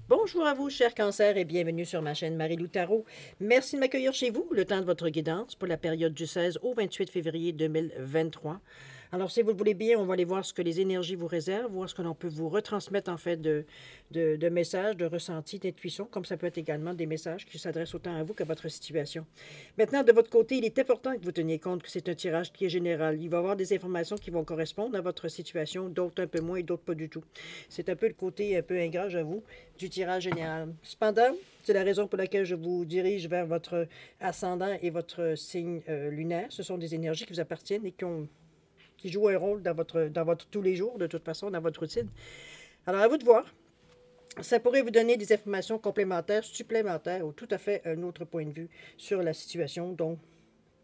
Bonjour à vous, chers cancers, et bienvenue sur ma chaîne Marie-Lou Tarot. Merci de m'accueillir chez vous, le temps de votre guidance pour la période du 16 au 28 février 2023. Alors, si vous le voulez bien, on va aller voir ce que les énergies vous réservent, voir ce que l'on peut vous retransmettre en fait de messages, de ressentis, d'intuition, comme ça peut être également des messages qui s'adressent autant à vous qu'à votre situation. Maintenant, de votre côté, il est important que vous teniez compte que c'est un tirage qui est général. Il va y avoir des informations qui vont correspondre à votre situation, d'autres un peu moins et d'autres pas du tout. C'est un peu le côté un peu ingrat, j'avoue, du tirage général. Cependant, c'est la raison pour laquelle je vous dirige vers votre ascendant et votre signe lunaire. Ce sont des énergies qui vous appartiennent et qui jouent un rôle dans votre tous les jours, de toute façon, dans votre routine. Alors, à vous de voir. Ça pourrait vous donner des informations complémentaires, supplémentaires, ou tout à fait un autre point de vue sur la situation. Donc,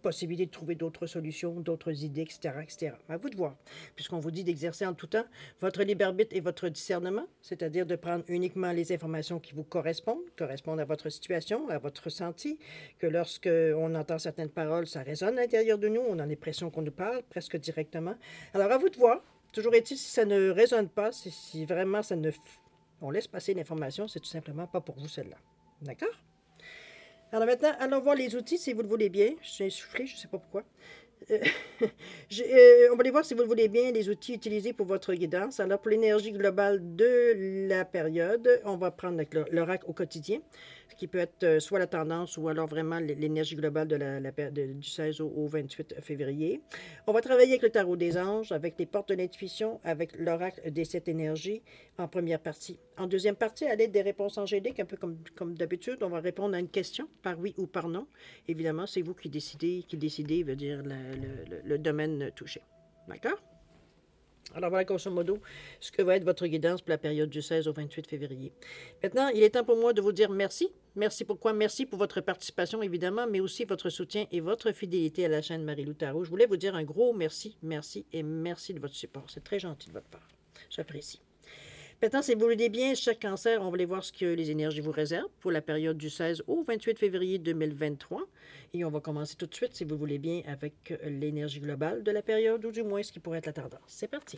possibilité de trouver d'autres solutions, d'autres idées, etc., etc. À vous de voir, puisqu'on vous dit d'exercer en tout temps votre libre arbitre et votre discernement, c'est-à-dire de prendre uniquement les informations qui vous correspondent à votre situation, à votre ressenti, que lorsque on entend certaines paroles, ça résonne à l'intérieur de nous, on a l'impression qu'on nous parle presque directement. Alors à vous de voir. Toujours est-il, si ça ne résonne pas, si vraiment ça ne... On laisse passer l'information, c'est tout simplement pas pour vous celle-là. D'accord? Alors maintenant, allons voir les outils si vous le voulez bien. Je suis essoufflée, je ne sais pas pourquoi. Euh, on va aller voir si vous le voulez bien, les outils utilisés pour votre guidance. Alors, pour l'énergie globale de la période, on va prendre l'oracle au quotidien, ce qui peut être soit la tendance ou alors vraiment l'énergie globale du 16 au 28 février. On va travailler avec le tarot des anges, avec les portes de l'intuition, avec l'oracle des 7 énergies en première partie. En deuxième partie, à l'aide des réponses angéliques, un peu comme d'habitude, on va répondre à une question par oui ou par non. Évidemment, c'est vous qui décidez veut dire le domaine touché. D'accord? Alors voilà, grosso modo, ce que va être votre guidance pour la période du 16 au 28 février. Maintenant, il est temps pour moi de vous dire merci. Merci pourquoi? Merci pour votre participation, évidemment, mais aussi votre soutien et votre fidélité à la chaîne Marie-Lou Tarot. Je voulais vous dire un gros merci, merci et merci de votre support. C'est très gentil de votre part. J'apprécie. Maintenant, si vous voulez bien, chaque cancer, on va aller voir ce que les énergies vous réservent pour la période du 16 au 28 février 2023. Et on va commencer tout de suite, si vous voulez bien, avec l'énergie globale de la période, ou du moins ce qui pourrait être la tendance. C'est parti.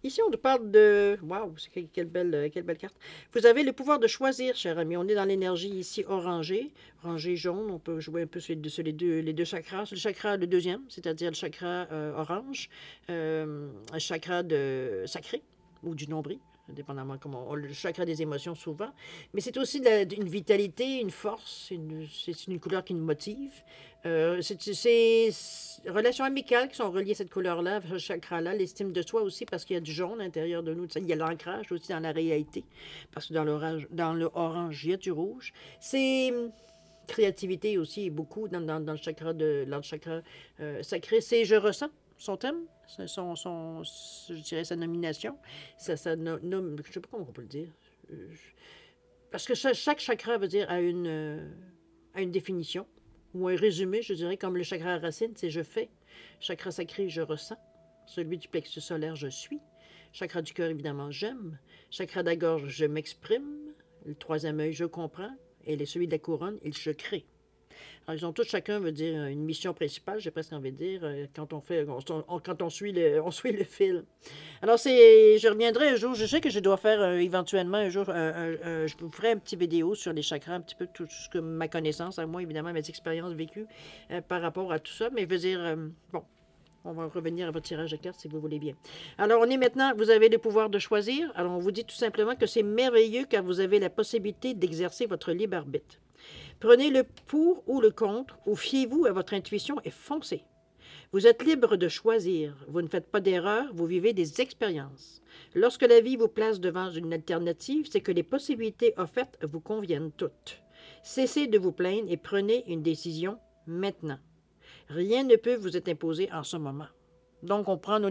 Ici, on nous parle de... Waouh, quelle belle carte. Vous avez le pouvoir de choisir, cher ami. On est dans l'énergie ici orangée, orangée jaune. On peut jouer un peu sur les deux chakras. Le chakra, le deuxième, c'est-à-dire le chakra orange, un chakra sacré ou du nombril, dépendamment comment le chakra des émotions souvent. Mais c'est aussi une vitalité, une force, c'est une couleur qui nous motive. C'est relations amicales qui sont reliées à cette couleur-là, à ce chakra-là, l'estime de soi aussi, parce qu'il y a du jaune à l'intérieur de nous. Il y a l'ancrage aussi dans la réalité, parce que dans le orange, il y a du rouge. C'est créativité aussi, beaucoup dans le chakra, sacré. C'est je ressens son thème, je dirais sa nomination. Ça nomme, je ne sais pas comment on peut le dire. Parce que chaque chakra veut dire a une définition ou un résumé, je dirais, comme le chakra racine, c'est je fais. Chakra sacré, je ressens. Celui du plexus solaire, je suis. Chakra du cœur, évidemment, j'aime. Chakra de la gorge, je m'exprime. Le troisième œil, je comprends. Et celui de la couronne, il se crée. Alors, ils ont tous chacun veut dire une mission principale, j'ai presque envie de dire, quand on suit le fil. Alors, je reviendrai un jour, je sais que je dois faire éventuellement un jour, je vous ferai une petite vidéo sur les chakras, un petit peu tout ce que ma connaissance, à moi, évidemment, mes expériences vécues par rapport à tout ça, mais je veux dire, bon, on va revenir à votre tirage de cartes si vous voulez bien. Alors, on est maintenant, vous avez le pouvoir de choisir. Alors, on vous dit tout simplement que c'est merveilleux car vous avez la possibilité d'exercer votre libre arbitre. Prenez le pour ou le contre, ou fiez-vous à votre intuition et foncez. Vous êtes libre de choisir. Vous ne faites pas d'erreur, vous vivez des expériences. Lorsque la vie vous place devant une alternative, c'est que les possibilités offertes vous conviennent toutes. Cessez de vous plaindre et prenez une décision maintenant. Rien ne peut vous être imposé en ce moment. Donc, on prend nos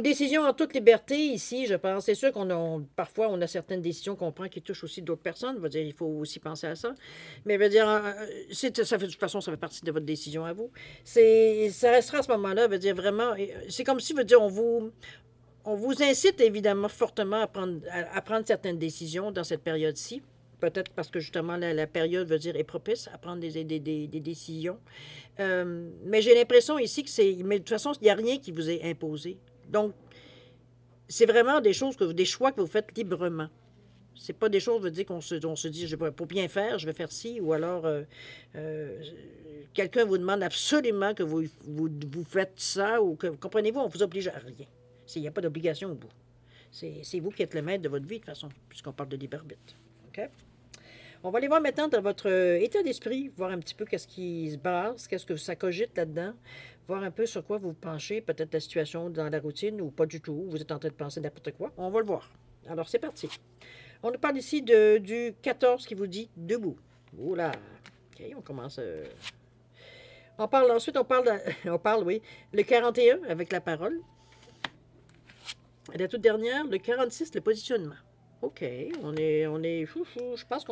décisions en toute liberté ici, je pense. C'est sûr parfois, on a certaines décisions qu'on prend qui touchent aussi d'autres personnes. Je veux dire, il faut aussi penser à ça. Mais je veux dire, de toute façon, ça fait partie de votre décision à vous. Ça restera à ce moment-là, je veux dire, vraiment, c'est comme si, je veux dire, on vous incite évidemment fortement à prendre certaines décisions dans cette période-ci. Peut-être parce que justement la période veut dire est propice à prendre des décisions. Mais j'ai l'impression ici mais de toute façon, il n'y a rien qui vous est imposé. Donc, c'est vraiment des choses, des choix que vous faites librement. C'est pas des choses, veut dire on se dit, pour bien faire, je vais faire ci, ou alors euh, quelqu'un vous demande absolument que vous faites ça, ou que, comprenez-vous, on vous oblige à rien. Il n'y a pas d'obligation au bout. C'est vous qui êtes le maître de votre vie, de toute façon, puisqu'on parle de libre arbitre. OK? On va aller voir maintenant dans votre état d'esprit, voir un petit peu qu'est-ce qui se passe, qu'est-ce que ça cogite là-dedans, voir un peu sur quoi vous vous penchez, peut-être la situation dans la routine ou pas du tout, vous êtes en train de penser n'importe quoi. On va le voir. Alors, c'est parti. On nous parle ici du 14 qui vous dit debout. Oula. OK, on commence. On parle ensuite, on parle, oui, le 41 avec la parole. Et la toute dernière, le 46, le positionnement. OK, je pense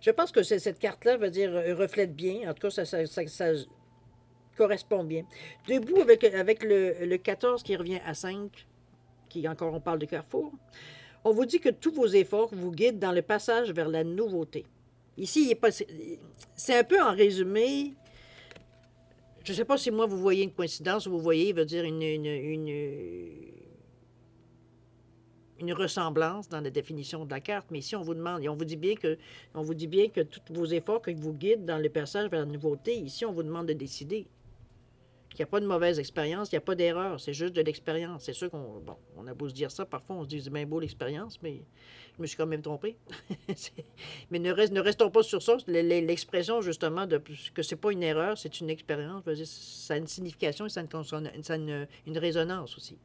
je pense que cette carte-là veut dire reflète bien. En tout cas, ça correspond bien. Debout avec le 14 qui revient à 5, qui encore on parle de carrefour. On vous dit que tous vos efforts vous guident dans le passage vers la nouveauté. Ici, c'est un peu en résumé. Je ne sais pas si moi vous voyez une coïncidence ou vous voyez, veut dire une ressemblance dans la définition de la carte, mais ici on vous demande, et on vous dit bien que tous vos efforts que vous guident dans le passage vers la nouveauté, ici on vous demande de décider. Il n'y a pas de mauvaise expérience, il n'y a pas d'erreur, c'est juste de l'expérience. C'est sûr on a beau se dire ça, parfois on se dit c'est bien beau l'expérience, mais je me suis quand même trompé. Mais ne restons pas sur ça. L'expression justement que c'est pas une erreur, c'est une expérience, ça a une signification et ça a une résonance aussi.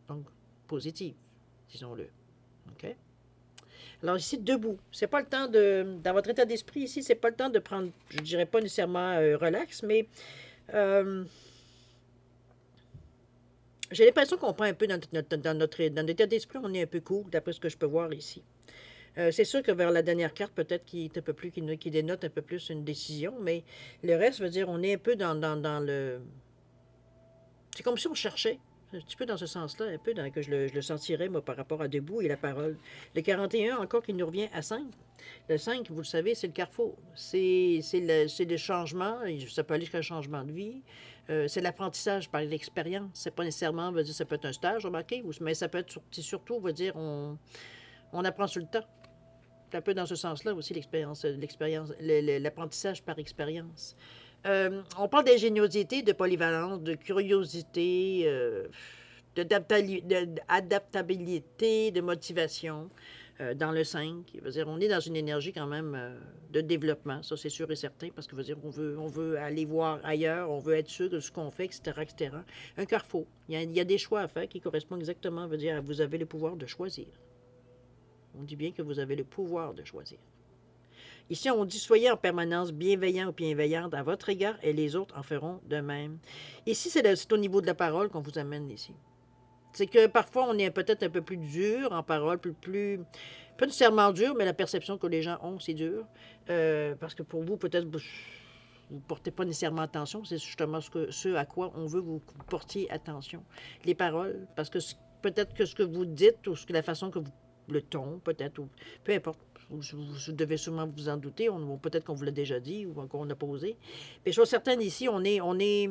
Donc, positive, disons-le. OK? Alors ici, debout. C'est pas le temps dans votre état d'esprit ici, c'est pas le temps de prendre, je dirais pas nécessairement relax, mais j'ai l'impression qu'on prend un peu dans notre état d'esprit, on est un peu cool, d'après ce que je peux voir ici. C'est sûr que vers la dernière carte, peut-être qui est un peu plus, qui dénote un peu plus une décision, mais le reste veut dire on est un peu dans le... C'est comme si on cherchait, un petit peu dans ce sens-là, un peu que je le sentirais, moi, par rapport à debout et la parole. Le 41, encore, qui nous revient à 5. Le 5, vous le savez, c'est le carrefour. C'est le changement, ça peut aller jusqu'à un changement de vie. C'est l'apprentissage par l'expérience. C'est pas nécessairement, veut dire, ça peut être un stage, remarquez, mais ça peut être surtout, veut dire, on apprend sur le temps. C'est un peu dans ce sens-là aussi l'apprentissage par expérience. On parle d'ingéniosité, de polyvalence, de curiosité, d'adaptabilité, de motivation dans le 5. Veut dire, on est dans une énergie quand même de développement, ça c'est sûr et certain, parce que veut dire, on veut aller voir ailleurs, on veut être sûr de ce qu'on fait, etc., etc. Un carrefour. Il y a des choix à faire qui correspondent exactement, veut dire, vous avez le pouvoir de choisir. On dit bien que vous avez le pouvoir de choisir. Ici, on dit soyez en permanence bienveillant ou bienveillante à votre égard et les autres en feront de même. Ici, c'est au niveau de la parole qu'on vous amène ici. C'est que parfois, on est peut-être un peu plus dur en parole, plus pas nécessairement dur, mais la perception que les gens ont, c'est dur. Parce que pour vous, peut-être, vous ne portez pas nécessairement attention. C'est justement ce à quoi on veut vous portiez attention. Les paroles, parce que peut-être que ce que vous dites ou la façon que vous le ton, peut-être, ou peu importe. Vous devez sûrement vous en douter. Peut-être qu'on vous l'a déjà dit ou qu'on a posé. Mais chose certaine, ici, on est...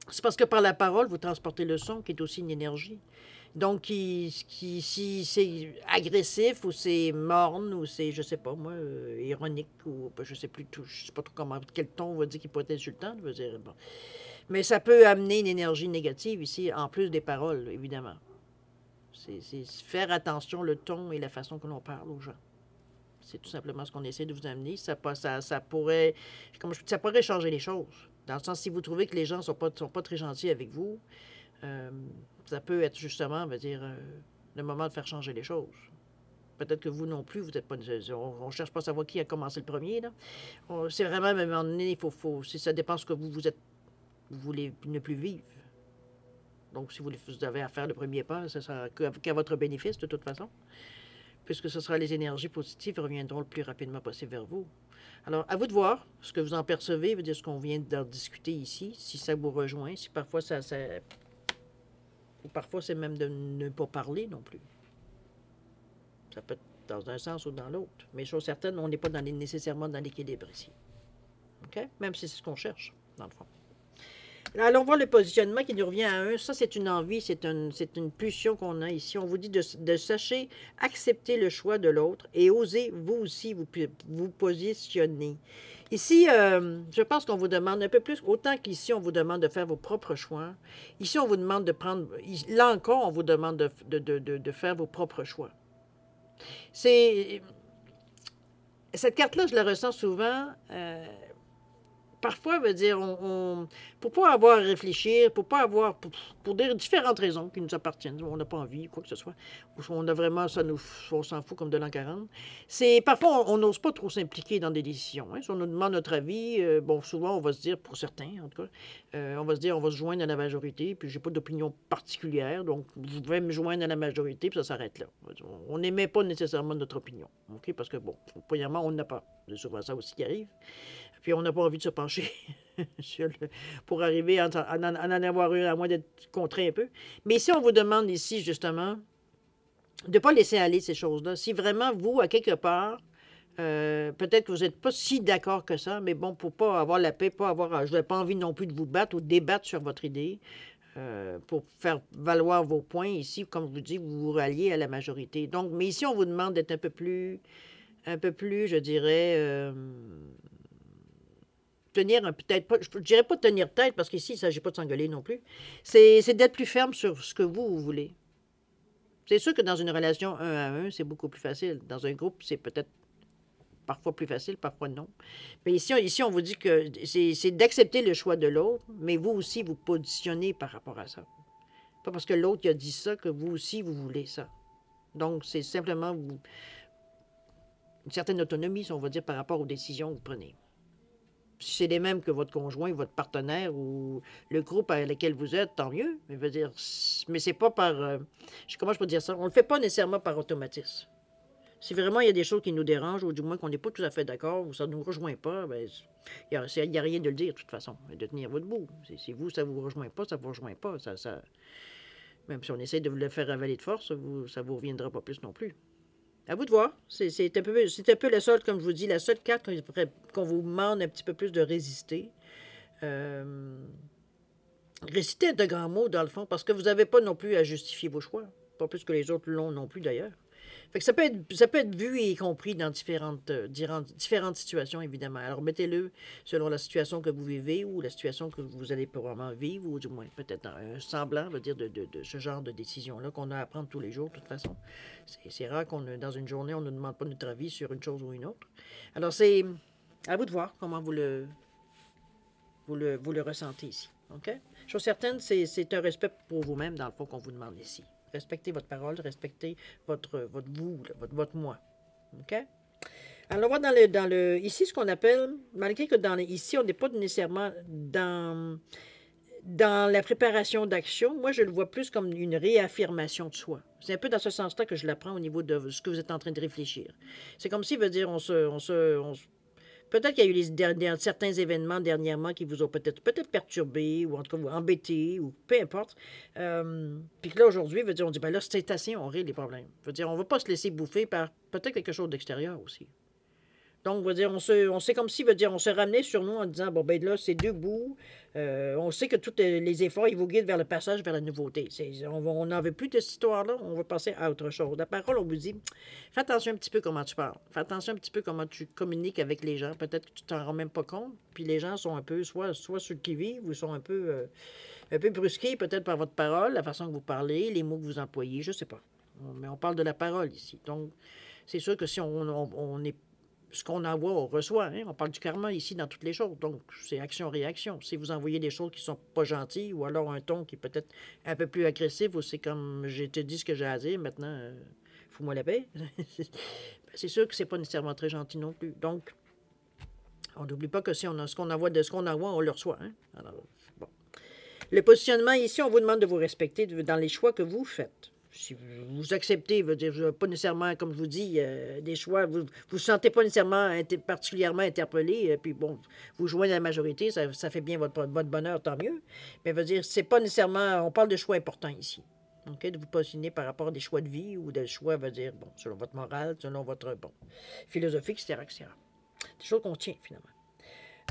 C'est parce que par la parole, vous transportez le son, qui est aussi une énergie. Donc, si c'est agressif ou c'est morne ou c'est, je sais pas moi, ironique ou je sais plus tout, je sais pas trop quel ton on va dire qui pourrait être insultant, je veux dire, bon. Mais ça peut amener une énergie négative ici, en plus des paroles, évidemment. C'est faire attention le ton et la façon que l'on parle aux gens. C'est tout simplement ce qu'on essaie de vous amener. Ça pourrait, ça pourrait changer les choses. Dans le sens, si vous trouvez que les gens ne sont pas très gentils avec vous, ça peut être justement, on va dire, le moment de faire changer les choses. Peut-être que vous non plus, vous n'êtes pas... On ne cherche pas à savoir qui a commencé le premier. C'est vraiment, à un moment donné, si ça dépend de ce que vous voulez ne plus vivre. Donc, si vous avez à faire le premier pas, ce sera qu'à votre bénéfice, de toute façon. Puisque ce sera les énergies positives reviendront le plus rapidement possible vers vous. Alors, à vous de voir ce que vous en percevez, veut dire ce qu'on vient d'en discuter ici, si ça vous rejoint, si parfois ou parfois c'est même de ne pas parler non plus. Ça peut être dans un sens ou dans l'autre. Mais chose certaine, on n'est pas nécessairement dans l'équilibre ici. OK? Même si c'est ce qu'on cherche, dans le fond. Allons voir le positionnement qui nous revient à 1. Ça, c'est une envie, c'est une pulsion qu'on a ici. On vous dit de sachez accepter le choix de l'autre et oser, vous aussi, vous positionner. Ici, je pense qu'on vous demande un peu plus, autant qu'ici, on vous demande de faire vos propres choix. Ici, on vous demande de prendre, là encore, on vous demande de faire vos propres choix. C'est, cette carte-là, je la ressens souvent. Parfois, veut dire, pour pas avoir à réfléchir, pour pas avoir, pour des différentes raisons qui nous appartiennent, on n'a pas envie, quoi que ce soit, ou on a vraiment, on s'en fout comme de l'an 40. C'est, parfois, on n'ose pas trop s'impliquer dans des décisions. Hein. Si on nous demande notre avis, bon, souvent, on va se dire, pour certains, en tout cas, on va se dire, on va se joindre à la majorité, puis j'ai pas d'opinion particulière, donc vous pouvez me joindre à la majorité, puis ça s'arrête là. On n'émet pas nécessairement notre opinion, OK? Parce que, bon, premièrement, on n'a pas. C'est souvent ça aussi qui arrive. Puis on n'a pas envie de se pencher pour arriver à en avoir une, à moins d'être contraint un peu. Mais si on vous demande ici, justement, de ne pas laisser aller ces choses-là, si vraiment, vous, à quelque part, peut-être que vous n'êtes pas si d'accord que ça, mais bon, pour ne pas avoir la paix, je n'avais pas envie non plus de vous battre ou de débattre sur votre idée, pour faire valoir vos points ici, comme je vous dis, vous vous ralliez à la majorité. Donc, mais ici, on vous demande d'être un peu plus, je dirais, tenir peut-être pas, je ne dirais pas de tenir tête, parce qu'ici, il ne s'agit pas de s'engueuler non plus. C'est d'être plus ferme sur ce que vous voulez. C'est sûr que dans une relation 1 à 1, c'est beaucoup plus facile. Dans un groupe, c'est peut-être parfois plus facile, parfois non. Mais ici on vous dit que c'est d'accepter le choix de l'autre, mais vous aussi, vous positionnez par rapport à ça. Pas parce que l'autre a dit ça que vous aussi, vous voulez ça. Donc, c'est simplement une certaine autonomie, si on va dire, par rapport aux décisions que vous prenez. Si c'est les mêmes que votre conjoint, votre partenaire ou le groupe avec lequel vous êtes, tant mieux. Mais, veut dire, mais c'est pas par... comment je peux dire ça? On ne le fait pas nécessairement par automatisme. Si vraiment il y a des choses qui nous dérangent, ou du moins qu'on n'est pas tout à fait d'accord, ou ça ne nous rejoint pas, bien, il n'y a rien de le dire de toute façon, de tenir votre bout. Si vous, ça ne vous rejoint pas, ça ne vous rejoint pas. Même si on essaie de vous le faire avaler de force, ça ne vous reviendra pas plus non plus. À vous de voir. C'est un peu la seule, comme je vous dis, la seule carte qu'on vous demande un petit peu plus de résister. Résister est de grands mots, dans le fond, parce que vous n'avez pas non plus à justifier vos choix. Pas plus que les autres l'ont non plus, d'ailleurs. Fait que ça peut être vu et compris dans différentes situations, évidemment. Alors, mettez-le selon la situation que vous vivez ou la situation que vous allez probablement vivre, ou du moins peut-être un semblant, veut dire, de ce genre de décision-là qu'on a à prendre tous les jours, de toute façon. C'est rare dans une journée, on ne demande pas notre avis sur une chose ou une autre. Alors, c'est à vous de voir comment vous le ressentez ici. OK? Chose certaine, c'est un respect pour vous-même, dans le fond, qu'on vous demande ici. Respectez votre parole, respectez votre vous, votre moi. OK? Alors, on va ici, ce qu'on appelle, malgré que ici, on n'est pas nécessairement dans la préparation d'action, moi, je le vois plus comme une réaffirmation de soi. C'est un peu dans ce sens-là que je l'apprends au niveau de ce que vous êtes en train de réfléchir. C'est comme si, veut dire, peut-être qu'il y a eu certains événements dernièrement qui vous ont peut-être perturbé, ou en tout cas embêté, ou peu importe. Puis que là, aujourd'hui, on dit, ben là, c'est assez, on règle les problèmes. On ne va pas se laisser bouffer par peut-être quelque chose d'extérieur aussi. Donc, on sait comme si, on se ramenait sur nous en disant, bon, ben là, c'est debout. On sait que tous les efforts, ils vous guident vers le passage vers la nouveauté. On n'en veut plus de cette histoire-là, on va passer à autre chose. La parole, on vous dit, fais attention un petit peu comment tu parles. Fais attention un petit peu comment tu communiques avec les gens. Peut-être que tu t'en rends même pas compte. Puis les gens sont un peu, soit sur le qui-vive, ou sont un peu brusqués peut-être par votre parole, la façon que vous parlez, les mots que vous employez, je ne sais pas. Mais on parle de la parole ici. Donc, c'est sûr que si on est ce qu'on envoie, on reçoit. Hein? On parle du karma ici dans toutes les choses. Donc, c'est action-réaction. Si vous envoyez des choses qui ne sont pas gentilles, ou alors un ton qui est peut-être un peu plus agressif, ou c'est comme j'ai te dit ce que j'ai à dire, maintenant, fous-moi la paix. C'est sûr que c'est pas nécessairement très gentil non plus. Donc, on n'oublie pas que si on a ce qu'on envoie, on le reçoit. Hein? Alors, bon. Le positionnement ici, on vous demande de vous respecter dans les choix que vous faites. Si vous acceptez, veut dire, pas nécessairement, comme je vous dis, des choix, vous ne sentez pas nécessairement particulièrement interpellé, puis bon, vous joignez la majorité, ça fait bien votre bonheur, tant mieux. Mais veut dire, c'est pas nécessairement, on parle de choix importants ici. OK, de vous positionner par rapport à des choix de vie ou des choix, veut dire, bon, selon votre morale, selon votre, philosophie, etc., etc. Des choses qu'on tient, finalement.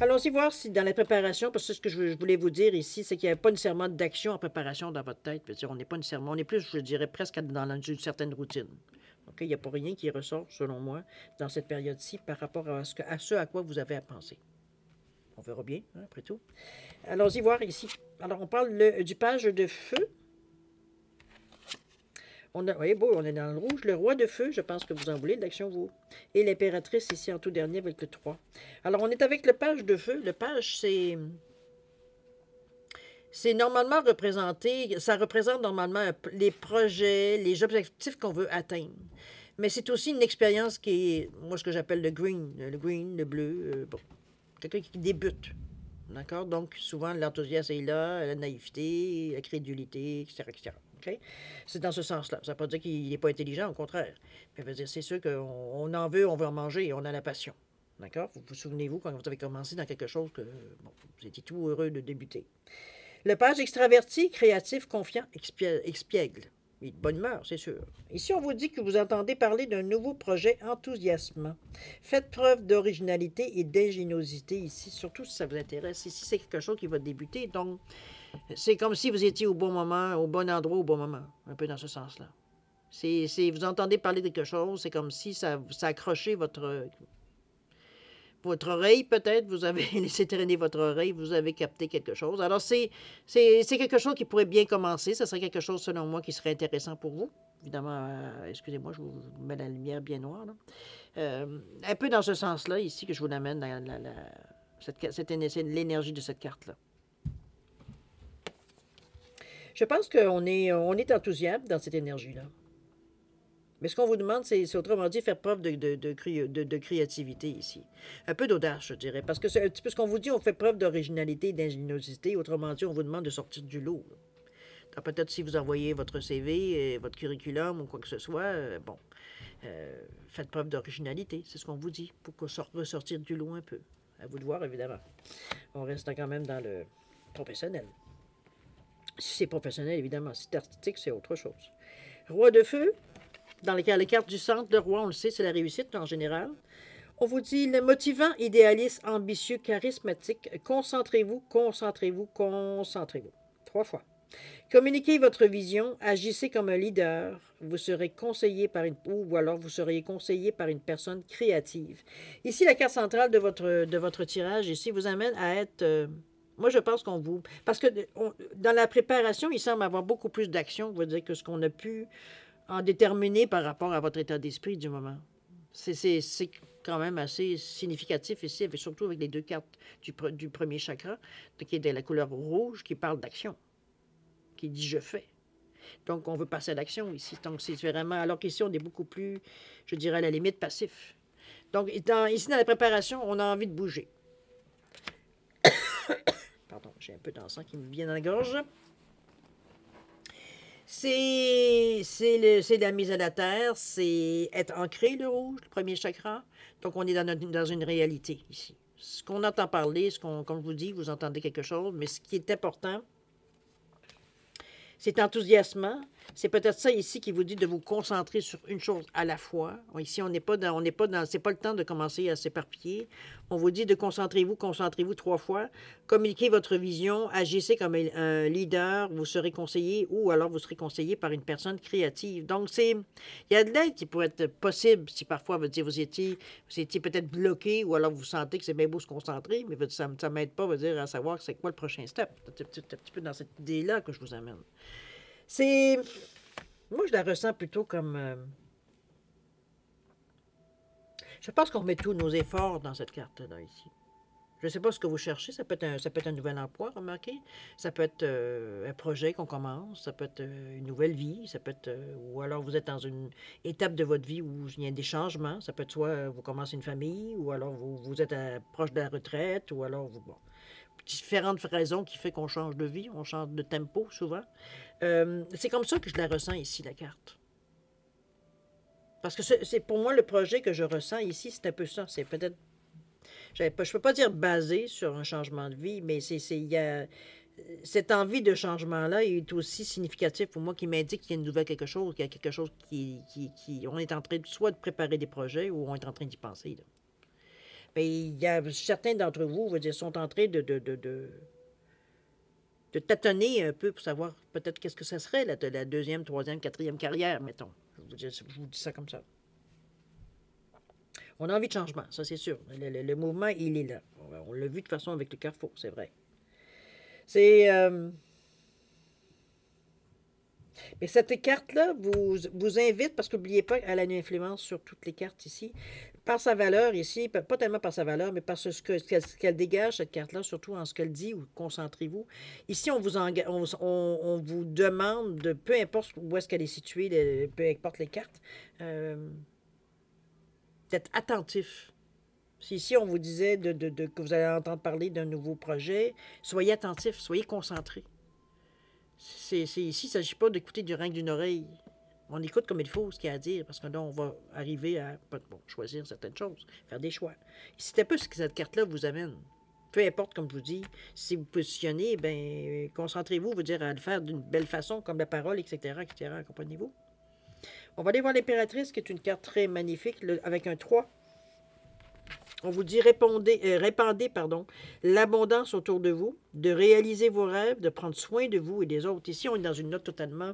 Allons-y voir si dans la préparation, parce que ce que je voulais vous dire ici, c'est qu'il n'y a pas nécessairement d'action en préparation dans votre tête. Je veux dire, on n'est pas nécessairement, on est plus, je dirais, presque une certaine routine. OK? Il n'y a pas rien qui ressort, selon moi, dans cette période-ci par rapport à ce à quoi vous avez à penser. On verra bien, hein, après tout. Allons-y voir ici. Alors, on parle du page de feu. Oui, beau, on est dans le rouge. Le roi de feu, je pense que vous en voulez de l'action, vous. Et l'impératrice ici en tout dernier avec le 3. Alors, on est avec le page de feu. Le page, c'est normalement représenté, ça représente normalement les projets, les objectifs qu'on veut atteindre. Mais c'est aussi une expérience qui est, moi, ce que j'appelle le green, le bleu, bon, quelqu'un qui débute. D'accord? Donc, souvent, l'enthousiasme est là, la naïveté, la crédulité, etc., etc. OK? C'est dans ce sens-là. Ça ne veut pas dire qu'il n'est pas intelligent, au contraire. Mais veut dire, c'est sûr qu'on en veut, on veut en manger et on a la passion. D'accord? Vous souvenez-vous quand vous avez commencé dans quelque chose que, bon, vous étiez tout heureux de débuter. Le page extraverti, créatif, confiant, expiègle. Et de bonne humeur, c'est sûr. Ici, on vous dit que vous entendez parler d'un nouveau projet enthousiasmant. Faites preuve d'originalité et d'ingéniosité ici, surtout si ça vous intéresse. Ici, c'est quelque chose qui va débuter. Donc, c'est comme si vous étiez au bon moment, au bon endroit, au bon moment. Un peu dans ce sens-là. Vous entendez parler de quelque chose, c'est comme si ça accrochait votre oreille, peut-être. Vous avez laissé traîner votre oreille, vous avez capté quelque chose. Alors, c'est quelque chose qui pourrait bien commencer. Ce serait quelque chose, selon moi, qui serait intéressant pour vous. Évidemment, excusez-moi, je vous mets la lumière bien noire. Là. Un peu dans ce sens-là, ici, que je vous l'amène dans l'énergie de cette carte-là. Je pense qu'on est enthousiaste dans cette énergie-là. Mais ce qu'on vous demande, c'est autrement dit, faire preuve de créativité ici. Un peu d'audace, je dirais. Parce que c'est un petit peu ce qu'on vous dit, on fait preuve d'originalité et d'ingéniosité. Autrement dit, on vous demande de sortir du lot. Peut-être si vous envoyez votre CV, votre curriculum ou quoi que ce soit, bon, faites preuve d'originalité. C'est ce qu'on vous dit, pour ressortir du lot un peu. À vous de voir, évidemment. On reste quand même dans le professionnel. Si c'est professionnel, évidemment. Si c'est artistique, c'est autre chose. Roi de feu. Dans les cartes du centre, le roi, on le sait, c'est la réussite en général. On vous dit le motivant, idéaliste, ambitieux, charismatique. Concentrez-vous, concentrez-vous, concentrez-vous. 3 fois. Communiquez votre vision, agissez comme un leader. Vous serez conseillé par ou alors vous seriez conseillé par une personne créative. Ici, la carte centrale de votre tirage ici vous amène à être. Moi, je pense qu'on vous. Parce que dans la préparation, il semble avoir beaucoup plus d'action, on va dire, que ce qu'on a pu en déterminer par rapport à votre état d'esprit du moment. C'est quand même assez significatif ici, surtout avec les 2 cartes du premier chakra, qui est de la couleur rouge, qui parle d'action, qui dit « je fais ». Donc, on veut passer à l'action ici. Donc, c'est vraiment... Alors qu'ici, on est beaucoup plus, je dirais, à la limite, passif. Donc, ici, dans la préparation, on a envie de bouger. Pardon, j'ai un peu d'encens qui me vient dans la gorge. C'est la mise à la terre, c'est être ancré, le rouge, le premier chakra. Donc, on est dans une réalité ici. Ce qu'on entend parler, comme je vous dis, vous entendez quelque chose, mais ce qui est important, c'est enthousiasmant. C'est peut-être ça ici qui vous dit de vous concentrer sur une chose à la fois. Ici, c'est pas le temps de commencer à s'éparpiller. On vous dit de concentrez-vous 3 fois. Communiquez votre vision, agissez comme un leader, vous serez conseillé ou alors vous serez conseillé par une personne créative. Donc, il y a de l'aide qui pourrait être possible si parfois vous étiez peut-être bloqué ou alors vous sentez que c'est bien beau se concentrer, mais ça ne m'aide pas à savoir c'est quoi le prochain step. C'est un petit peu dans cette idée-là que je vous amène. Moi, je la ressens plutôt comme... je pense qu'on remet tous nos efforts dans cette carte-là, ici. Je ne sais pas ce que vous cherchez. Ça peut être un nouvel emploi, remarquez. Ça peut être un projet qu'on commence. Ça peut être une nouvelle vie. Ça peut être... ou alors vous êtes dans une étape de votre vie où il y a des changements. Ça peut être soit vous commencez une famille, ou alors vous êtes proche de la retraite, ou alors vous... Bon, différentes raisons qui font qu'on change de vie. On change de tempo, souvent. C'est comme ça que je la ressens ici, la carte. Parce que c'est pour moi le projet que je ressens ici, c'est un peu ça. C'est peut-être... je ne peux pas dire basé sur un changement de vie, mais il y a... cette envie de changement-là est aussi significatif pour moi, qui m'indique qu'il y a une nouvelle quelque chose, qu'il y a quelque chose qui... On est en train soit de préparer des projets ou on est en train d'y penser. Là. Mais il y a certains d'entre vous, je veux dire, sont en train de tâtonner un peu pour savoir peut-être qu'est-ce que ça serait, la deuxième, troisième, quatrième carrière, mettons. Je vous dis ça comme ça. On a envie de changement, ça c'est sûr. Le mouvement, il est là. On l'a vu de toute façon avec le Carrefour, c'est vrai. C'est... Mais cette carte-là vous invite, parce qu'oubliez pas, elle a une influence sur toutes les cartes ici, par sa valeur ici, pas tellement par sa valeur, mais par ce qu'elle dégage, cette carte-là, surtout en ce qu'elle dit, ou concentrez-vous. Ici, on vous demande, peu importe où est-ce qu'elle est située, peu importe les cartes, d'être attentif. Si ici, on vous disait que vous allez entendre parler d'un nouveau projet, soyez attentif, soyez concentré. Ici, il ne s'agit pas d'écouter du règne d'une oreille. On écoute comme il faut ce qu'il y a à dire, parce que là, on va arriver à choisir certaines choses, faire des choix. C'est un peu ce que cette carte-là vous amène. Peu importe, comme je vous dis, si vous positionnez, ben, concentrez-vous, veut dire à le faire d'une belle façon, comme la parole, etc., etc., comprenez-vous? On va aller voir l'impératrice, qui est une carte très magnifique, avec un 3. On vous dit répandez l'abondance autour de vous, de réaliser vos rêves, de prendre soin de vous et des autres. Ici, on est dans une note totalement...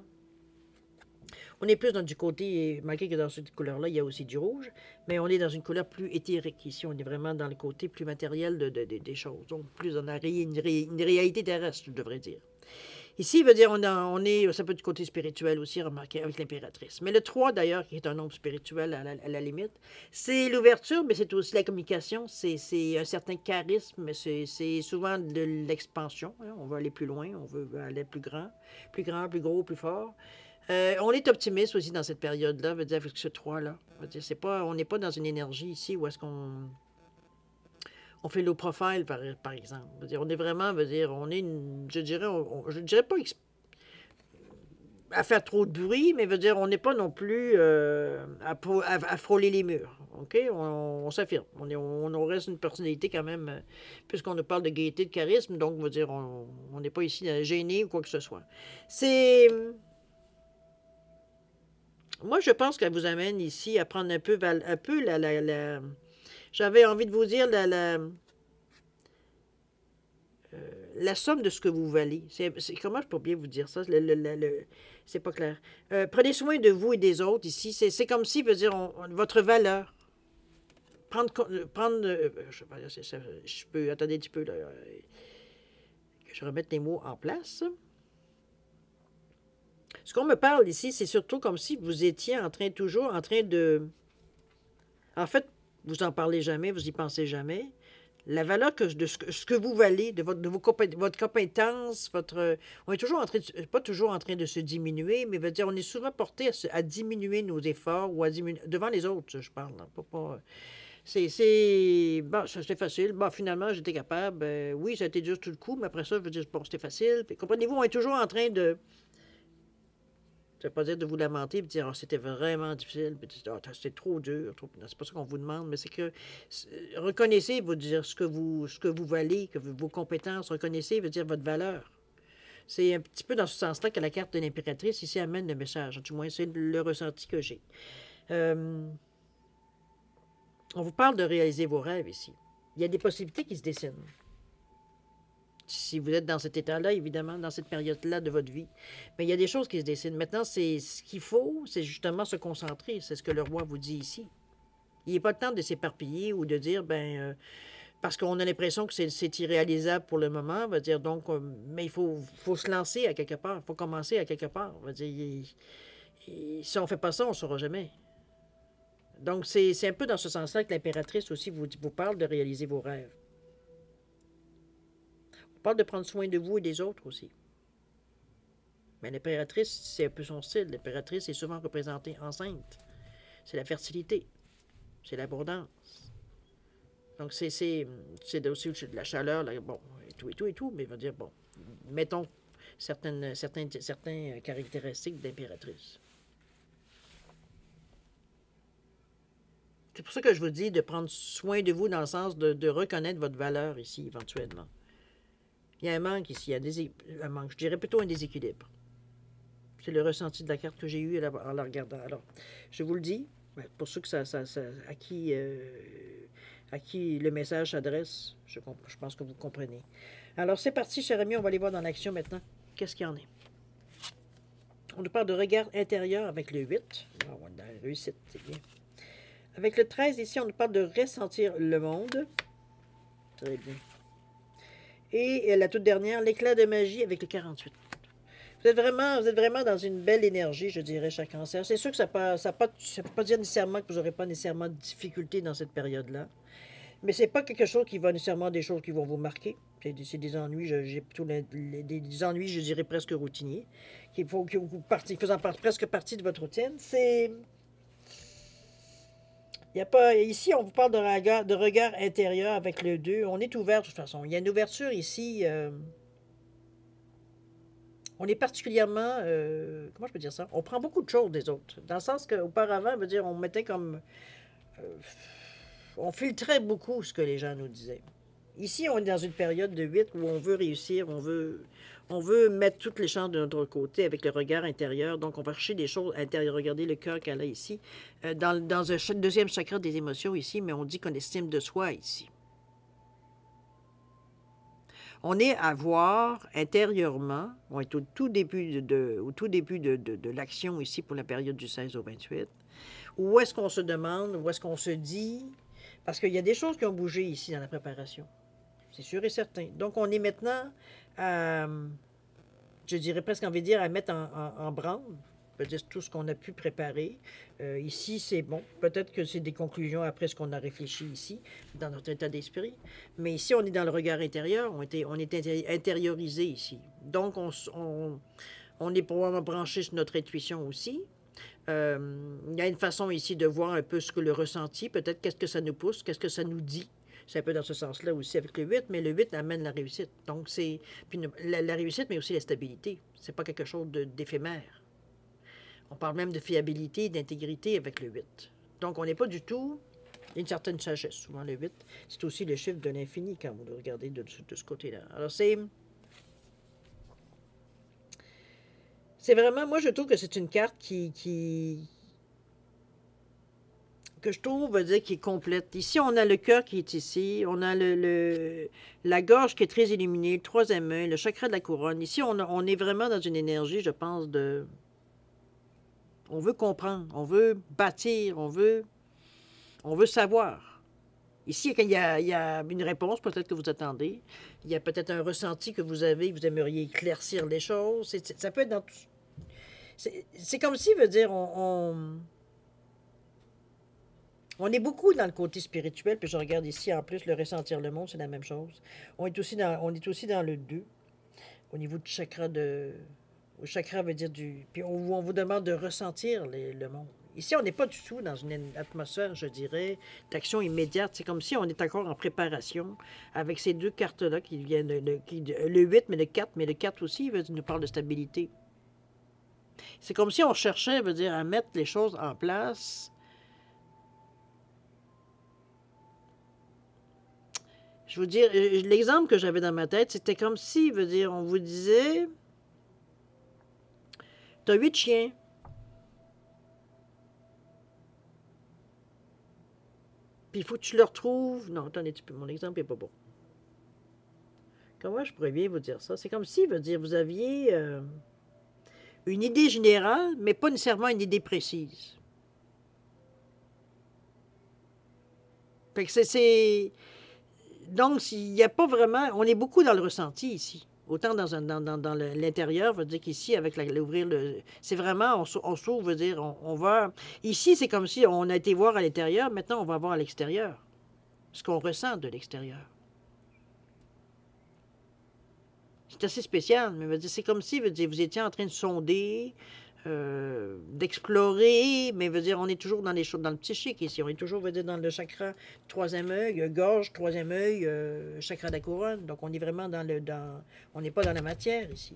On est plus dans du côté, malgré que dans cette couleur-là, il y a aussi du rouge, mais on est dans une couleur plus éthérique. Ici, on est vraiment dans le côté plus matériel des choses. Donc, plus dans une réalité terrestre, je devrais dire. Ici, il veut dire, on est, ça peut être du côté spirituel aussi, remarqué, avec l'impératrice. Mais le 3, d'ailleurs, qui est un nombre spirituel à la limite, c'est l'ouverture, mais c'est aussi la communication, c'est un certain charisme, c'est souvent de l'expansion. Hein, on veut aller plus loin, on veut aller plus grand, plus gros, plus fort. On est optimiste aussi dans cette période-là, veut dire, avec ce 3-là. On n'est pas dans une énergie ici où est-ce qu'on... On fait low profile, par exemple. On est vraiment, on est, je dirais pas à faire trop de bruit, mais on n'est pas non plus à frôler les murs. OK? On s'affirme. On reste une personnalité quand même, puisqu'on nous parle de gaieté, de charisme, donc, on n'est pas ici gêné ou quoi que ce soit. Moi, je pense qu'elle vous amène ici à prendre un peu j'avais envie de vous dire la somme de ce que vous valez. Comment je peux bien vous dire ça? C'est pas clair. Prenez soin de vous et des autres ici. C'est comme si, votre valeur. Je peux, attendez un petit peu, là, que je remette les mots en place. Ce qu'on me parle ici, c'est surtout comme si vous étiez toujours en train de... En fait, vous n'en parlez jamais, vous n'y pensez jamais. La valeur de ce que vous valez, de votre compétence, on est toujours pas toujours en train de se diminuer, mais on est souvent porté à diminuer nos efforts ou à diminuer, devant les autres, je parle. Hein, bon, c'était facile. Bon, finalement, j'étais capable. Oui, ça a été dur tout le coup, mais après ça, je veux dire, bon, c'était facile. Puis, comprenez-vous, on est toujours en train de... Ça ne veut pas dire de vous lamenter et de dire oh, c'était vraiment difficile, puis oh, c'était trop dur. C'est pas ça qu'on vous demande, mais c'est que reconnaissez veut dire ce que vous valez, que vos compétences, reconnaissez veut dire votre valeur. C'est un petit peu dans ce sens-là que la carte de l'impératrice ici amène le message. Du moins, c'est le ressenti que j'ai. On vous parle de réaliser vos rêves ici. Il y a des possibilités qui se dessinent. Si vous êtes dans cet état-là, évidemment, dans cette période-là de votre vie. Mais il y a des choses qui se dessinent. Maintenant, ce qu'il faut, c'est justement se concentrer. C'est ce que le roi vous dit ici. Il n'est pas le temps de s'éparpiller ou de dire, parce qu'on a l'impression que c'est irréalisable pour le moment, mais il faut se lancer à quelque part. Il faut commencer à quelque part. Si on ne fait pas ça, on ne saura jamais. Donc, c'est un peu dans ce sens-là que l'impératrice aussi vous parle de réaliser vos rêves. On parle de prendre soin de vous et des autres aussi. Mais l'impératrice, c'est un peu son style. L'impératrice est souvent représentée enceinte. C'est la fertilité. C'est l'abondance. Donc, c'est aussi de la chaleur, là, bon, et tout, mais mettons certaines caractéristiques d'impératrice. C'est pour ça que je vous dis de prendre soin de vous dans le sens de reconnaître votre valeur ici, éventuellement. Il y a un manque ici, un manque, je dirais plutôt un déséquilibre. C'est le ressenti de la carte que j'ai eu en la regardant. Alors, je vous le dis, Ouais, pour ceux que à qui le message s'adresse, je pense que vous comprenez. Alors, c'est parti, cher ami, on va aller voir dans l'action maintenant. Qu'est-ce qu'il y en est? On nous parle de regard intérieur avec le 8. Ah, on a dans la réussite, c'est bien. Avec le 13, ici, on nous parle de ressentir le monde. Très bien. Et la toute dernière, l'éclat de magie avec le 48. Vous êtes vraiment dans une belle énergie, je dirais, chaque cancer. C'est sûr que ça ne peut pas dire nécessairement que vous n'aurez pas nécessairement de difficultés dans cette période-là. Mais c'est pas quelque chose qui va nécessairement des choses qui vont vous marquer. C'est des ennuis, j'ai plutôt des ennuis, je dirais, presque routiniers, qui faut que vous presque partie de votre routine. Il y a pas, ici, on vous parle de regard intérieur avec le 2. On est ouvert de toute façon. Il y a une ouverture ici. On est particulièrement, comment je peux dire ça? On prend beaucoup de choses des autres. Dans le sens qu'auparavant, veut dire, on mettait comme, euh, on filtrait beaucoup ce que les gens nous disaient. Ici, on est dans une période de 8 où on veut réussir, on veut mettre toutes les chances de notre côté avec le regard intérieur. Donc, on va chercher des choses intérieures. Regardez le cœur qu'elle a ici. Dans un deuxième chakra des émotions ici, mais on dit qu'on estime de soi ici. On est à voir intérieurement, on est au tout début de l'action ici pour la période du 16 au 28. Où est-ce qu'on se demande, où est-ce qu'on se dit, parce qu'il y a des choses qui ont bougé ici dans la préparation. C'est sûr et certain. Donc, on est maintenant à, je dirais presque envie de dire, à mettre en branle, peut-être tout ce qu'on a pu préparer. Ici, c'est bon. Peut-être que c'est des conclusions après ce qu'on a réfléchi ici, dans notre état d'esprit. Mais ici, on est dans le regard intérieur. On est intériorisé ici. Donc, on est probablement branché sur notre intuition aussi. Il y a une façon ici de voir un peu ce que le ressenti, peut-être qu'est-ce que ça nous pousse, qu'est-ce que ça nous dit. C'est un peu dans ce sens-là aussi avec le 8, mais le 8 amène la réussite. Donc, c'est puis la réussite, mais aussi la stabilité. C'est pas quelque chose d'éphémère. On parle même de fiabilité et d'intégrité avec le 8. Donc, on n'est pas du tout... Il y a une certaine sagesse, souvent le 8. C'est aussi le chiffre de l'infini quand vous le regardez de ce côté-là. Alors, c'est vraiment... Moi, je trouve que c'est une carte que je trouve, veut dire, qui est complète. Ici, on a le cœur qui est ici. On a la gorge qui est très illuminée, le troisième œil, le chakra de la couronne. Ici, on est vraiment dans une énergie, je pense, de... On veut comprendre, on veut bâtir, on veut savoir. Ici, il y a une réponse peut-être que vous attendez. Il y a peut-être un ressenti que vous avez, que vous aimeriez éclaircir les choses. Ça peut être dans tout... C'est comme si, veut dire, on est beaucoup dans le côté spirituel, puis je regarde ici, en plus, le ressentir le monde, c'est la même chose. On est aussi dans le 2, au niveau du chakra de... Le chakra veut dire du... Puis on vous demande de ressentir le monde. Ici, on n'est pas du tout dans une atmosphère, je dirais, d'action immédiate. C'est comme si on est encore en préparation avec ces deux cartes-là qui viennent, le 8, mais le 4, mais le 4 aussi nous parle de stabilité. C'est comme si on cherchait, veut dire, à mettre les choses en place. Je veux dire, l'exemple que j'avais dans ma tête, c'était comme si, veut dire, on vous disait, t'as 8 chiens. Puis il faut que tu le retrouves. Non, attendez un petit peu, mon exemple n'est pas bon. Comment je pourrais bien vous dire ça? C'est comme si, veut dire, vous aviez une idée générale, mais pas nécessairement une idée précise. Fait que c'est... Donc, il n'y a pas vraiment... On est beaucoup dans le ressenti ici. Autant dans l'intérieur, veut dire qu'ici, avec l'ouvrir le... C'est vraiment, on s'ouvre, veut dire, on va... Ici, c'est comme si on a été voir à l'intérieur, maintenant on va voir à l'extérieur. Ce qu'on ressent de l'extérieur. C'est assez spécial, mais veut dire, c'est comme si, veut dire, vous étiez en train de sonder, d'explorer, mais veut dire, on est toujours dans les choses, dans le psychique ici. On est toujours, veut dire, dans le chakra troisième œil, gorge, troisième œil, chakra de la couronne. Donc, on est vraiment on n'est pas dans la matière ici.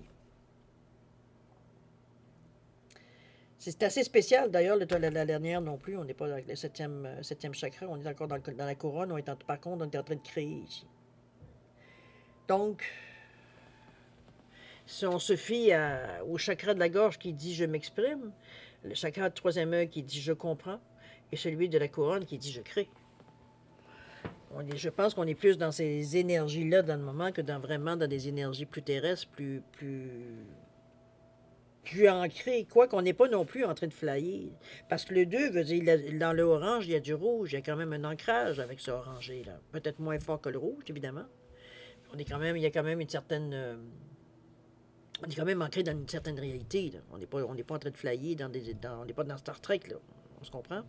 C'est assez spécial, d'ailleurs, la dernière non plus. On n'est pas avec le septième chakra, on est encore dans la couronne. Par contre, on est en train de créer ici. Donc, si on se fie au chakra de la gorge qui dit « je m'exprime », le chakra de troisième œil qui dit « je comprends », et celui de la couronne qui dit « je crée ». Je pense qu'on est plus dans ces énergies-là dans le moment que vraiment dans des énergies plus terrestres, plus ancrées. Quoi qu'on n'est pas non plus en train de flyer. Parce que le 2 veut dire, dans le orange, il y a du rouge. Il y a quand même un ancrage avec ce orangé-là. Peut-être moins fort que le rouge, évidemment. Il y a quand même une certaine... on est quand même ancré dans une certaine réalité. Là. On n'est pas en train de flyer on n'est pas dans Star Trek, là. On se comprend?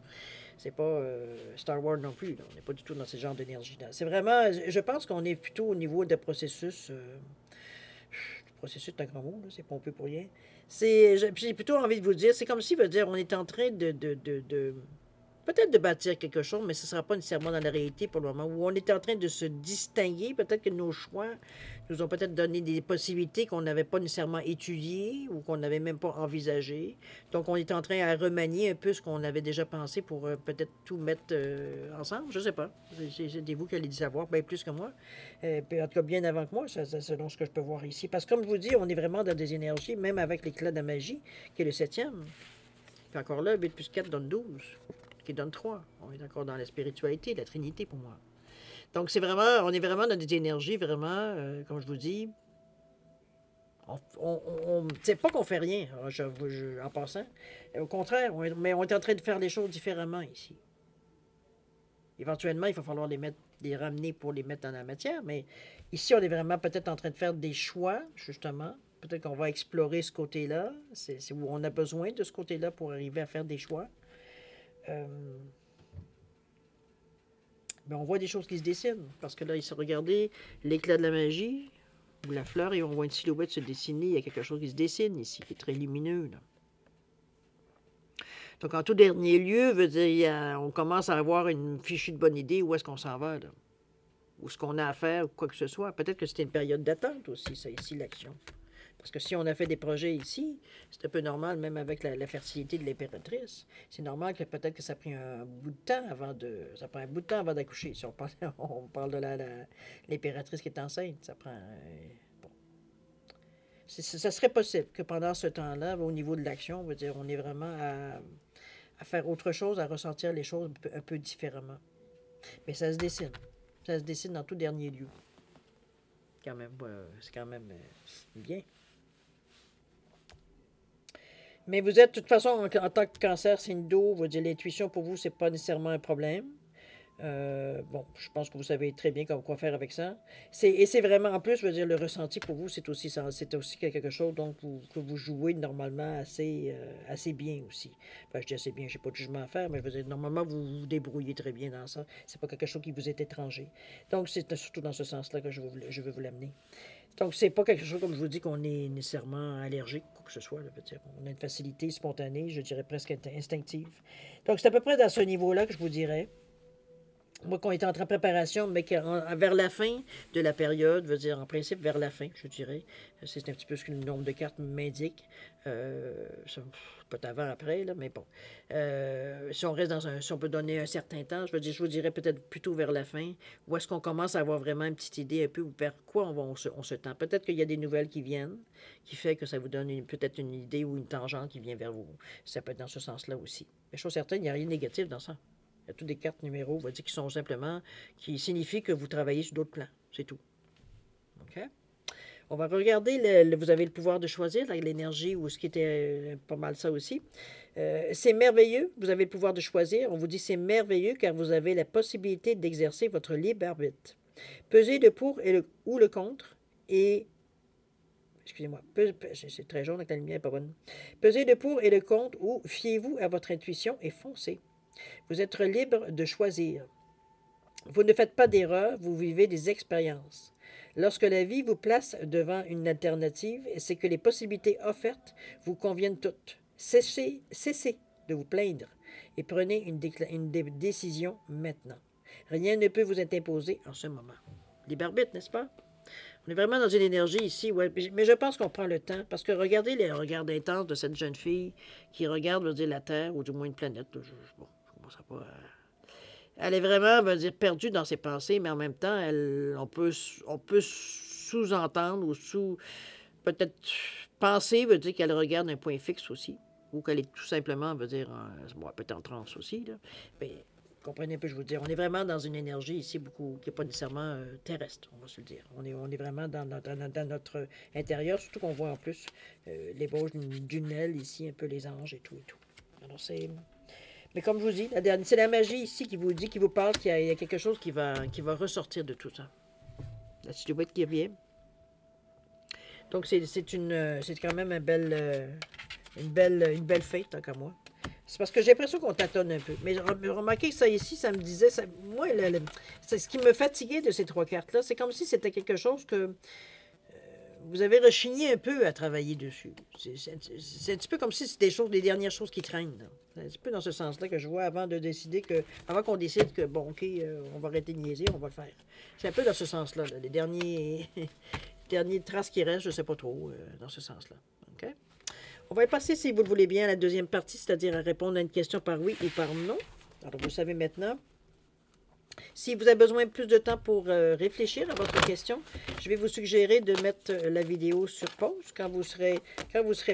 C'est pas Star Wars non plus. Là. On n'est pas du tout dans ce genre d'énergie-là. C'est vraiment... Je pense qu'on est plutôt au niveau de processus... processus, c'est un grand mot, là. C'est pompeux pour rien. J'ai plutôt envie de vous dire, c'est comme si, veut dire, on est en train peut-être de bâtir quelque chose, mais ce ne sera pas nécessairement dans la réalité pour le moment, où on est en train de se distinguer. Peut-être que nos choix nous ont peut-être donné des possibilités qu'on n'avait pas nécessairement étudiées ou qu'on n'avait même pas envisagées. Donc, on est en train à remanier un peu ce qu'on avait déjà pensé pour peut-être tout mettre ensemble. Je ne sais pas. C'est vous qui allez le savoir, bien plus que moi. Puis, en tout cas, bien avant que moi, selon ce que je peux voir ici. Parce que, comme je vous dis, on est vraiment dans des énergies, même avec l'éclat de la magie, qui est le 7e. Puis encore là, 8 plus 4 donne 12. Qui donne 3. On est encore dans la spiritualité, la Trinité pour moi. Donc, on est vraiment dans des énergies, vraiment, comme je vous dis, c'est pas qu'on fait rien, en passant. Au contraire, mais on est en train de faire les choses différemment ici. Éventuellement, il va falloir les ramener pour les mettre dans la matière, mais ici, on est vraiment peut-être en train de faire des choix, justement. Peut-être qu'on va explorer ce côté-là. C'est où on a besoin de ce côté-là pour arriver à faire des choix. Mais on voit des choses qui se dessinent. Parce que là, il s'est regardé l'éclat de la magie, ou la fleur, et on voit une silhouette se dessiner. Il y a quelque chose qui se dessine ici, qui est très lumineux. Là. Donc, en tout dernier lieu, veut dire, on commence à avoir une fichue de bonne idée où est-ce qu'on s'en va, là. Ou ce qu'on a à faire, ou quoi que ce soit. Peut-être que c'était une période d'attente aussi, ça, ici, l'action. Parce que si on a fait des projets ici, c'est un peu normal, même avec la fertilité de l'impératrice. C'est normal que peut-être que ça a pris un bout de temps ça prend un bout de temps avant d'accoucher. Si on parle de l'impératrice qui est enceinte, ça prend... bon. Ça serait possible que pendant ce temps-là, au niveau de l'action, on va dire, on est vraiment à faire autre chose, à ressentir les choses un peu différemment. Mais ça se dessine. Ça se dessine dans tout dernier lieu. Quand même, c'est quand même bien. Mais vous êtes, de toute façon, en tant que cancer, signe d'eau, vous dire l'intuition pour vous, c'est pas nécessairement un problème. Bon, je pense que vous savez très bien quoi faire avec ça. Et c'est vraiment, en plus, je veux dire, le ressenti pour vous, c'est aussi quelque chose donc, que vous jouez normalement assez bien aussi. Enfin, je dis assez bien, je n'ai pas de jugement à faire, mais je veux dire, normalement, vous vous débrouillez très bien dans ça. C'est pas quelque chose qui vous est étranger. Donc, c'est surtout dans ce sens-là que je veux vous l'amener. Donc, c'est pas quelque chose, comme je vous dis, qu'on est nécessairement allergique, quoi que ce soit. Là, dire. On a une facilité spontanée, je dirais presque instinctive. Donc, c'est à peu près dans ce niveau-là que je vous dirais. Moi, qu'on était en préparation, mais vers la fin de la période, veut dire en principe vers la fin, je dirais. C'est un petit peu ce que le nombre de cartes m'indique. Peut-être avant, après, là, mais bon. Si on reste si on peut donner un certain temps, je vous dirais peut-être plutôt vers la fin, où est-ce qu'on commence à avoir vraiment une petite idée un peu vers quoi on se tend. Peut-être qu'il y a des nouvelles qui viennent, qui fait que ça vous donne peut-être une idée ou une tangente qui vient vers vous. Ça peut être dans ce sens-là aussi. Mais chose certaine, il n'y a rien de négatif dans ça. Il y a toutes des cartes numéros, on va dire, qui signifient que vous travaillez sur d'autres plans. C'est tout. OK? On va regarder, vous avez le pouvoir de choisir, l'énergie, ou ce qui était pas mal ça aussi. C'est merveilleux, vous avez le pouvoir de choisir. On vous dit c'est merveilleux car vous avez la possibilité d'exercer votre libre arbitre. Pesez le pour ou le contre et... Excusez-moi, c'est très jaune avec la lumière, pas bonne. Pesez le pour et le contre ou fiez-vous à votre intuition et foncez. Vous êtes libre de choisir. Vous ne faites pas d'erreurs, vous vivez des expériences. Lorsque la vie vous place devant une alternative, c'est que les possibilités offertes vous conviennent toutes. Cessez de vous plaindre et prenez une décision maintenant. Rien ne peut vous être imposé en ce moment. Libre arbitre, n'est-ce pas? On est vraiment dans une énergie ici, ouais, mais je pense qu'on prend le temps, parce que regardez les regards intenses de cette jeune fille qui regarde, veut dire, la Terre, ou du moins une planète. Bon, je commence à pas... Elle est vraiment, veut dire, perdue dans ses pensées, mais en même temps, on peut sous-entendre ou peut-être penser, veut dire qu'elle regarde un point fixe aussi. ou qu'elle est tout simplement, on va dire, bon, elle peut être en transe aussi, là, mais comprenez un peu, je veux dire, on est vraiment dans une énergie ici beaucoup qui n'est pas nécessairement terrestre, on va se le dire. On est vraiment dans notre intérieur, surtout qu'on voit en plus l'ébauche d'une aile ici, un peu les anges et tout et tout. Alors c'est... Mais comme je vous dis, c'est la magie ici qui vous dit, qui vous parle qu'il y a quelque chose qui va ressortir de tout ça. La silhouette qui revient. Donc c'est quand même une belle fête, tant qu'à moi. C'est parce que j'ai l'impression qu'on tâtonne un peu. Mais remarquez que ça ici, ça me disait... moi, c'est ce qui me fatiguait de ces 3 cartes-là. C'est comme si c'était quelque chose que vous avez rechigné un peu à travailler dessus. C'est un petit peu comme si c'était les dernières choses qui traînent. C'est un petit peu dans ce sens-là que je vois avant de décider avant qu'on décide que, bon, OK, on va arrêter de niaiser, on va le faire. C'est un peu dans ce sens-là. Les derniers traces qui restent, je ne sais pas trop, dans ce sens-là. OK? On va y passer, si vous le voulez bien, à la deuxième partie, c'est-à-dire à répondre à une question par oui ou par non. Alors, vous savez maintenant. Si vous avez besoin de plus de temps pour réfléchir à votre question, je vais vous suggérer de mettre la vidéo sur pause quand vous serez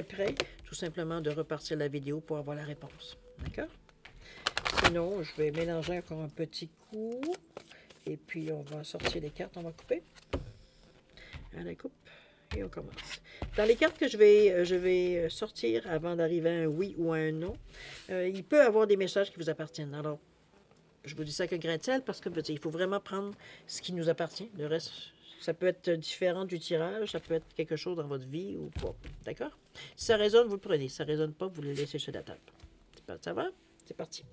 prêt, tout simplement de repartir la vidéo pour avoir la réponse. D'accord? Sinon, je vais mélanger encore un petit coup. Et puis, on va sortir les cartes, on va couper. À la coupe. Et on commence. Dans les cartes que je vais sortir avant d'arriver à un oui ou à un non, il peut y avoir des messages qui vous appartiennent. Alors, je vous dis ça avec un grain de sel parce que il faut vraiment prendre ce qui nous appartient. Le reste, ça peut être différent du tirage, ça peut être quelque chose dans votre vie ou pas. D'accord? Si ça résonne, vous le prenez. Si ça ne résonne pas, vous le laissez sur la table. Ça va? C'est parti.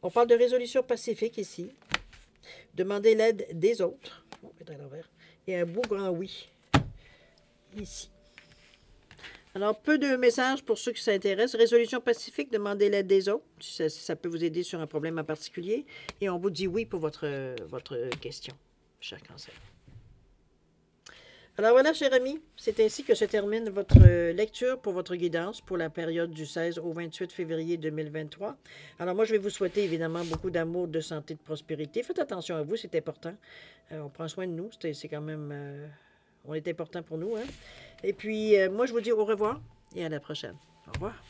On parle de résolution pacifique ici. Demandez l'aide des autres. On va mettre à l'envers. Et un beau grand oui. Ici. Alors, peu de messages pour ceux qui s'intéressent. Résolution pacifique, demandez l'aide des autres, si ça peut vous aider sur un problème en particulier. Et on vous dit oui pour votre question, cher Cancer. Alors voilà, cher ami, c'est ainsi que se termine votre lecture pour votre guidance pour la période du 16 au 28 février 2023. Alors moi, je vais vous souhaiter évidemment beaucoup d'amour, de santé, de prospérité. Faites attention à vous, c'est important. On prend soin de nous, c'est quand même... on est important pour nous, hein? Et puis, moi, je vous dis au revoir et à la prochaine. Au revoir.